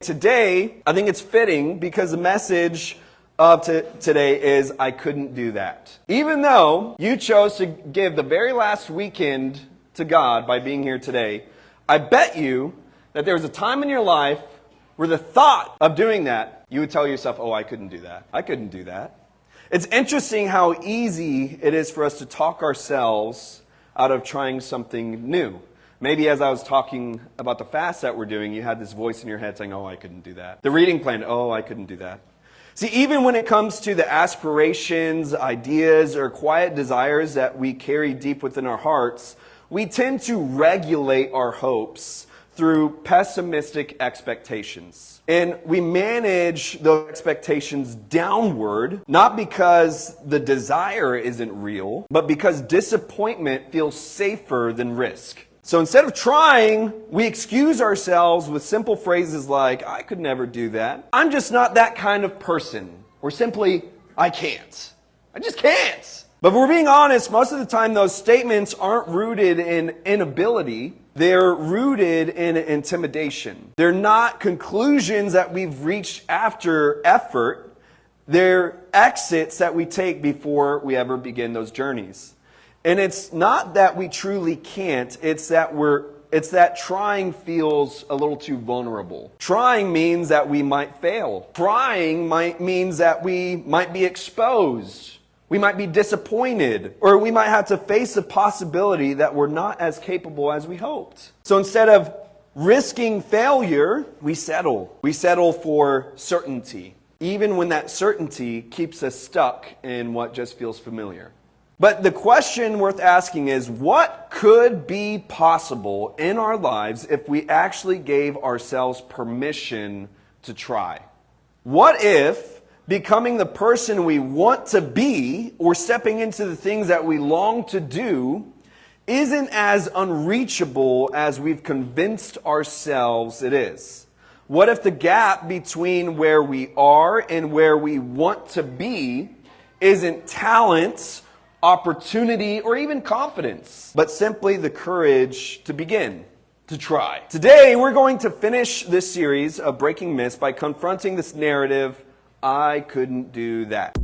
Today, I think it's fitting because the message of today is I couldn't do that. Even though you chose to give the very last weekend to God by being here today, I bet you that there was a time in your life where the thought of doing that, you would tell yourself, oh, I couldn't do that. I couldn't do that. It's interesting how easy it is for us to talk ourselves out of trying something new. Maybe as I was talking about the fast that we're doing, you had this voice in your head saying, oh, I couldn't do that. The reading plan, oh, I couldn't do that. See, even when it comes to the aspirations, ideas, or quiet desires that we carry deep within our hearts, we tend to regulate our hopes through pessimistic expectations. And we manage those expectations downward, not because the desire isn't real, but because disappointment feels safer than risk. So instead of trying, we excuse ourselves with simple phrases like, I could never do that. I'm just not that kind of person. Or simply, I can't. I just can't. But if we're being honest, most of the time those statements aren't rooted in inability. They're rooted in intimidation. They're not conclusions that we've reached after effort. They're exits that we take before we ever begin those journeys. And it's not that we truly can't, it's that trying feels a little too vulnerable. Trying means that we might fail. Trying means that we might be exposed. We might be disappointed. Or we might have to face the possibility that we're not as capable as we hoped. So instead of risking failure, we settle. We settle for certainty, even when that certainty keeps us stuck in what just feels familiar. But the question worth asking is, what could be possible in our lives if we actually gave ourselves permission to try? What if becoming the person we want to be or stepping into the things that we long to do isn't as unreachable as we've convinced ourselves it is? What if the gap between where we are and where we want to be isn't talent, opportunity, or even confidence, but simply the courage to begin, to try? Today, we're going to finish this series of Breaking Myths by confronting this narrative, I couldn't do that.